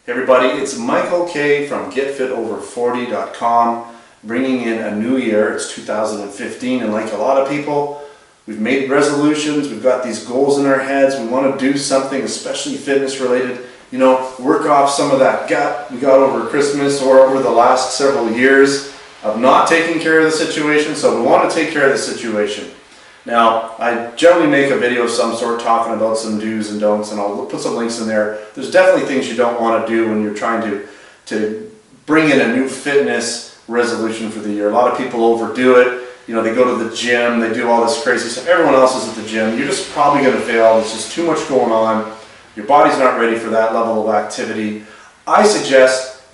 Hey everybody, it's Michael K from GetFitOver40.com, bringing in a new year. It's 2015, and like a lot of people, we've made resolutions, we've got these goals in our heads, we want to do something, especially fitness related, work off some of that gut we got over Christmas or over the last several years of not taking care of the situation, so we want to take care of the situation. Now, I generally make a video of some sort talking about some do's and don'ts, and I'll put some links in there. There's definitely things you don't want to do when you're trying to bring in a new fitness resolution for the year. A lot of people overdo it. They go to the gym, they do all this crazy stuff. Everyone else is at the gym. You're just probably going to fail. There's just too much going on. Your body's not ready for that level of activity. I suggest,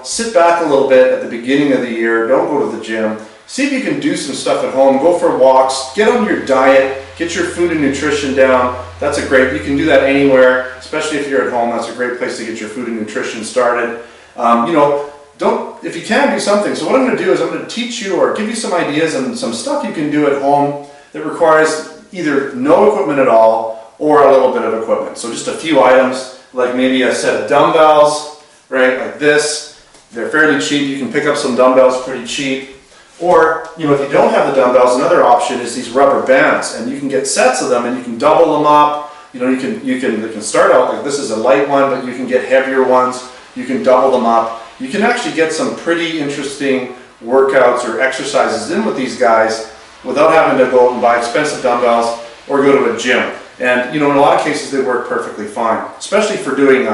sit back a little bit at the beginning of the year. Don't go to the gym. See if you can do some stuff at home. Go for walks. Get on your diet. Get your food and nutrition down. That's you can do that anywhere, especially if you're at home. That's a great place to get your food and nutrition started. If you can, do something. So what I'm going to do is I'm going to teach you or give you some ideas and some stuff you can do at home that requires either no equipment at all or a little bit of equipment. So just a few items, like maybe a set of dumbbells, right, like this. They're fairly cheap. You can pick up some dumbbells pretty cheap. Or, if you don't have the dumbbells, another option is these rubber bands, and you can get sets of them and you can double them up. You can start out like this is a light one, but you can get heavier ones. You can double them up. You can actually get some pretty interesting workouts or exercises in with these guys without having to go out and buy expensive dumbbells or go to a gym. And in a lot of cases they work perfectly fine, especially for doing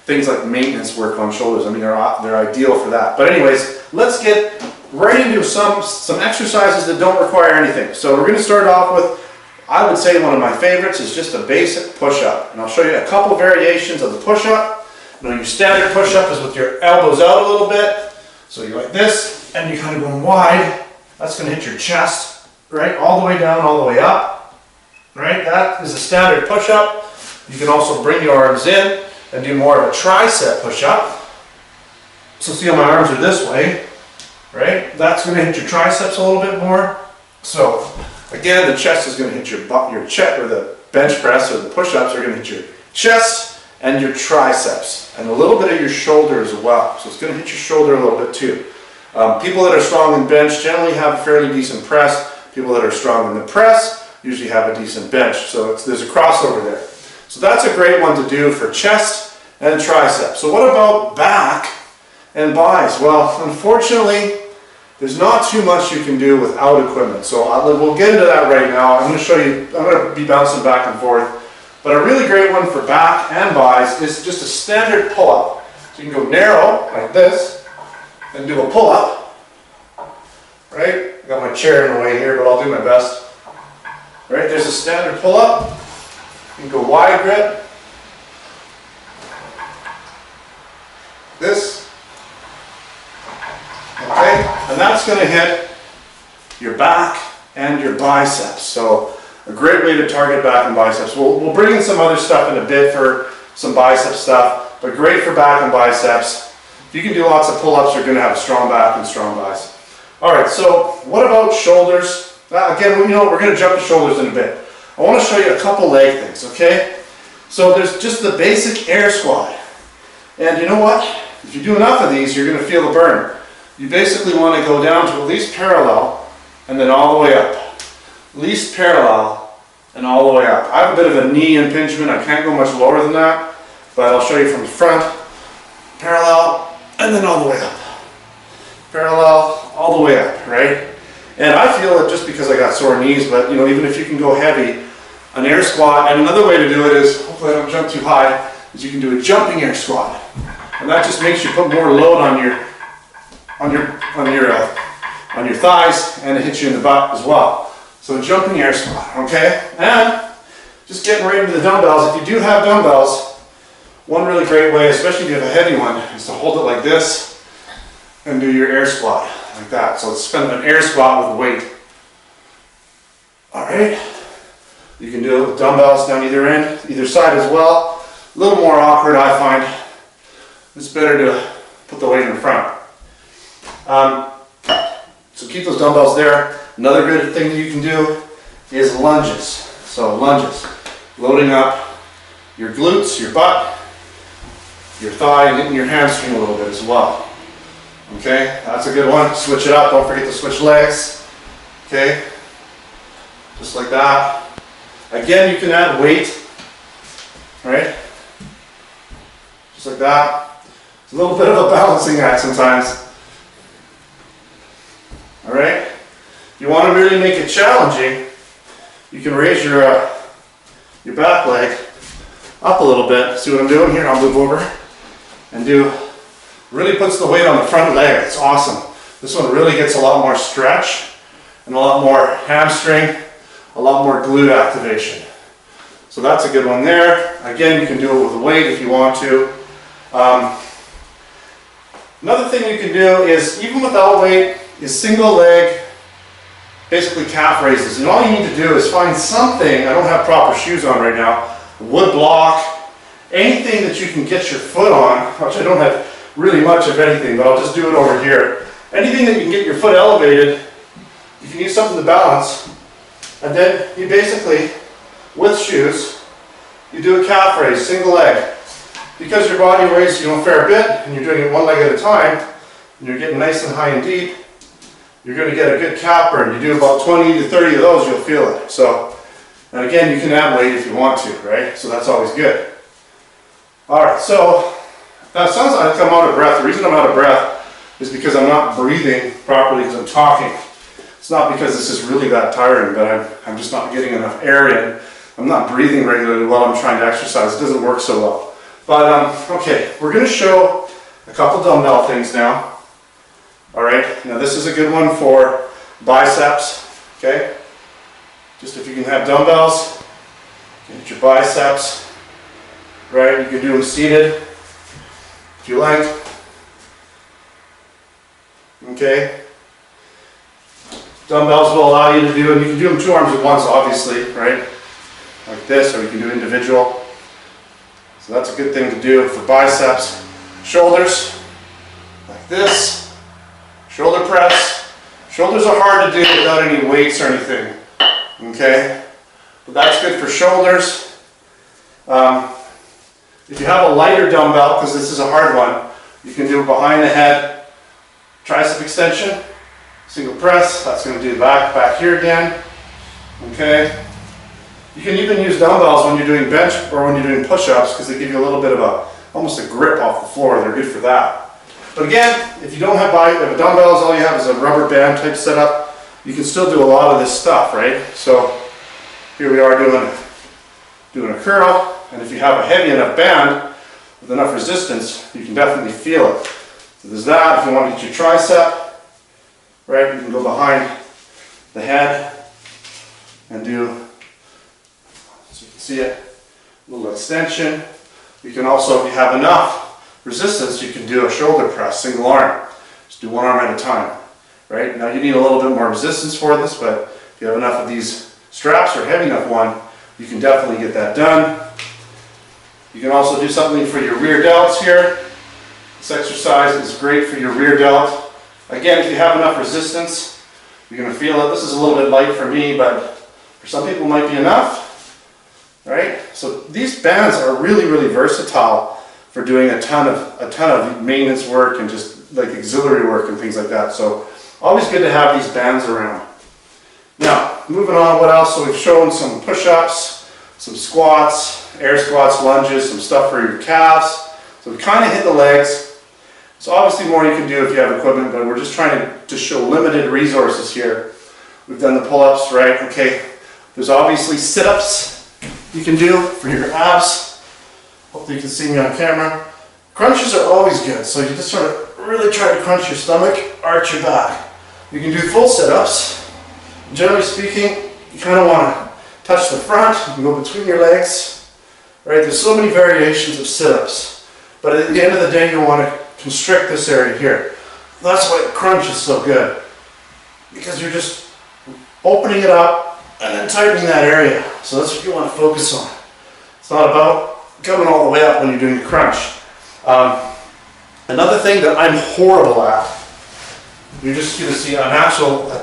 things like maintenance work on shoulders. I mean, they're ideal for that. But anyways, let's get right into some exercises that don't require anything. So we're going to start off with, I would say one of my favorites is just a basic push-up. And I'll show you a couple variations of the push-up. Your standard push-up is with your elbows out a little bit. So you're like this, and you're kind of going wide. That's going to hit your chest, right? All the way down, all the way up. Right? That is a standard push-up. You can also bring your arms in and do more of a tricep push-up. So see how my arms are this way. Right? That's going to hit your triceps a little bit more. So again, the chest is going to hit your chest, or the bench press or the push-ups are going to hit your chest and your triceps and a little bit of your shoulder as well. So it's going to hit your shoulder a little bit too. People that are strong in bench generally have a fairly decent press. People that are strong in the press usually have a decent bench. So there's a crossover there. So that's a great one to do for chest and triceps. So what about back and buys? Well, unfortunately, there's not too much you can do without equipment. So we'll get into that right now. I'm going to show you, I'm going to be bouncing back and forth. But a really great one for back and buys is just a standard pull-up. So you can go narrow like this and do a pull-up. Right? I got my chair in the way here, but I'll do my best. Right? There's a standard pull-up. You can go wide grip. This. Okay, and that's going to hit your back and your biceps. So a great way to target back and biceps. We'll bring in some other stuff in a bit for some bicep stuff, but great for back and biceps. If you can do lots of pull-ups, you're going to have a strong back and strong biceps. All right, so what about shoulders? Again, we're going to jump to shoulders in a bit. I want to show you a couple leg things, okay? So there's just the basic air squat. And you know what? If you do enough of these, you're going to feel the burn. You basically want to go down to at least parallel and then all the way up. Least parallel and all the way up. I have a bit of a knee impingement. I can't go much lower than that, but I'll show you from the front. Parallel and then all the way up. Parallel, all the way up, right? And I feel it just because I got sore knees, but even if you can go heavy, an air squat, and another way to do it is, hopefully I don't jump too high, is you can do a jumping air squat. And that just makes you put more load on your thighs, and it hits you in the butt as well. So jumping air squat, okay? And just getting right into the dumbbells. If you do have dumbbells, one really great way, especially if you have a heavy one, is to hold it like this and do your air squat like that. So it's kind of an air squat with weight. All right. You can do it with dumbbells down either end, either side as well. A little more awkward, I find. It's better to put the weight in front. So keep those dumbbells there. Another good thing that you can do is lunges. So lunges, loading up your glutes, your butt, your thigh and hitting your hamstring a little bit as well. Okay, that's a good one. Switch it up, don't forget to switch legs. Okay, just like that. Again, you can add weight, right? Just like that. It's a little bit of a balancing act sometimes. All right, if you want to really make it challenging, you can raise your back leg up a little bit. See what I'm doing here? I'll move over and really puts the weight on the front leg. It's awesome. This one really gets a lot more stretch and a lot more hamstring, a lot more glute activation. So that's a good one there. Again, you can do it with a weight if you want to. Another thing you can do is, even without weight, is single leg, basically calf raises. And all you need to do is find something, I don't have proper shoes on right now, wood block, anything that you can get your foot on, which I don't have really much of anything, but I'll just do it over here. Anything that you can get your foot elevated, you can use something to balance, and then you basically, with shoes, you do a calf raise, single leg. Because your body weighs, a fair bit, and you're doing it one leg at a time, and you're getting nice and high and deep, you're going to get a good calf burn. You do about 20 to 30 of those, you'll feel it. So, and again, you can add weight if you want to, right? So that's always good. All right, so that sounds like I'm out of breath. The reason I'm out of breath is because I'm not breathing properly because I'm talking. It's not because this is really that tiring, but I'm just not getting enough air in. I'm not breathing regularly while I'm trying to exercise. It doesn't work so well. But, okay, we're going to show a couple dumbbell things now. All right, now this is a good one for biceps, okay? Just if you can have dumbbells, get your biceps, right? You can do them seated if you like, okay? Dumbbells will allow you to do, and you can do them 2 arms at once, obviously, right? Like this, or you can do individual. So that's a good thing to do for biceps. Shoulders, like this. Shoulder press. Shoulders are hard to do without any weights or anything, okay? But that's good for shoulders. If you have a lighter dumbbell, because this is a hard one, you can do it behind the head, tricep extension, single press. That's going to do the back here again, okay? You can even use dumbbells when you're doing bench or when you're doing push-ups because they give you a little bit of almost a grip off the floor. They're good for that. But again, if you don't have dumbbells, all you have is a rubber band type setup, you can still do a lot of this stuff, right? So here we are doing a curl, and if you have a heavy enough band with enough resistance, you can definitely feel it. So there's that. If you want to get your tricep, right, you can go behind the head and do, so you can see it, a little extension. You can also, if you have enough resistance, you can do a shoulder press, single arm. Just do 1 arm at a time, right? Now you need a little bit more resistance for this, but if you have enough of these straps or heavy enough one, you can definitely get that done. You can also do something for your rear delts here. This exercise is great for your rear delt. Again, if you have enough resistance, you're going to feel it. This is a little bit light for me, but for some people it might be enough, right? So these bands are really, really versatile for doing a ton of maintenance work and just like auxiliary work and things like that. So always good to have these bands around. Now, moving on, what else? So we've shown some push-ups, some squats, air squats, lunges, some stuff for your calves. So we kind of hit the legs. So obviously more you can do if you have equipment, but we're just trying to show limited resources here. We've done the pull-ups, right? Okay, there's obviously sit-ups you can do for your abs. Hopefully you can see me on camera. Crunches are always good, so you just sort of really try to crunch your stomach, arch your back. You can do full sit-ups. Generally speaking, you kind of want to touch the front, you can go between your legs, right? There's so many variations of sit-ups, but at the end of the day, you want to constrict this area here. That's why crunch is so good, because you're just opening it up and then tightening that area. So that's what you want to focus on. It's not about coming all the way up when you're doing a crunch. Another thing that I'm horrible at, you're just going to see a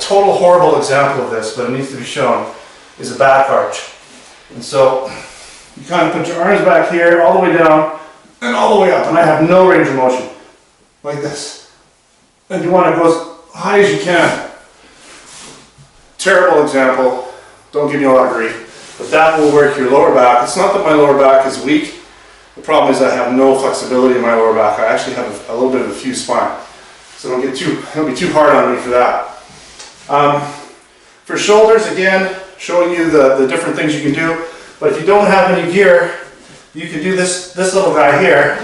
total horrible example of this, but it needs to be shown, is a back arch. And so you kind of put your arms back here, all the way down, and all the way up, and I have no range of motion, like this. And you want to go as high as you can. Terrible example, don't give me a lot of grief, but that will work your lower back. It's not that my lower back is weak, the problem is I have no flexibility in my lower back. I actually have a little bit of a fused spine, so don't be too hard on me for that. For shoulders, again, showing you the different things you can do, but if you don't have any gear, you can do this little guy here,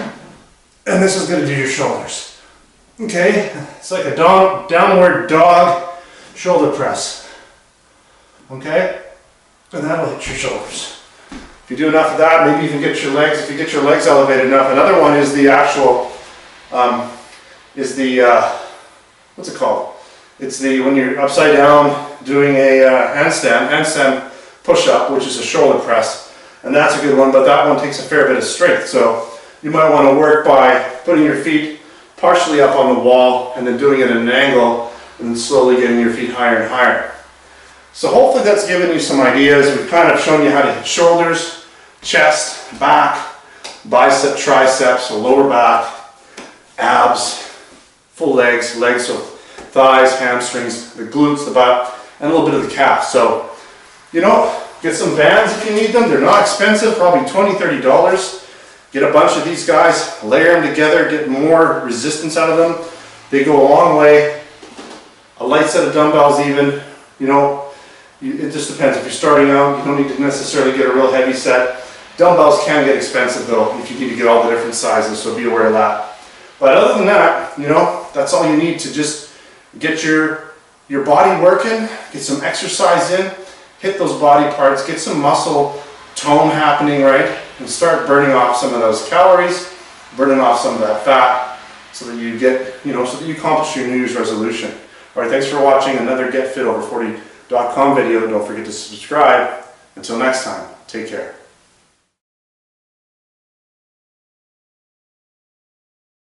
and this is going to do your shoulders. Okay, it's like a downward dog shoulder press. Okay, and that'll hit your shoulders. If you do enough of that, maybe even get your legs. If you get your legs elevated enough, another one is the actual, what's it called? It's the when you're upside down doing a handstand push-up, which is a shoulder press, and that's a good one. But that one takes a fair bit of strength, so you might want to work by putting your feet partially up on the wall and then doing it at an angle, and then slowly getting your feet higher and higher. So hopefully that's given you some ideas. We've kind of shown you how to hit shoulders, chest, back, bicep, triceps, so lower back, abs, full legs, so thighs, hamstrings, the glutes, the butt, and a little bit of the calf. So, you know, get some bands if you need them. They're not expensive, probably $20, $30. Get a bunch of these guys, layer them together, get more resistance out of them. They go a long way. A light set of dumbbells even, you know, it just depends. If you're starting out, you don't need to necessarily get a real heavy set. Dumbbells can get expensive though, if you need to get all the different sizes, so be aware of that. But other than that, you know, that's all you need to just get your body working, get some exercise in, hit those body parts, get some muscle tone happening, right? And start burning off some of those calories, burning off some of that fat, so that you get, you know, so that you accomplish your New Year's resolution. All right, thanks for watching another GetFitOver40.com video. Don't forget to subscribe. Until next time, take care.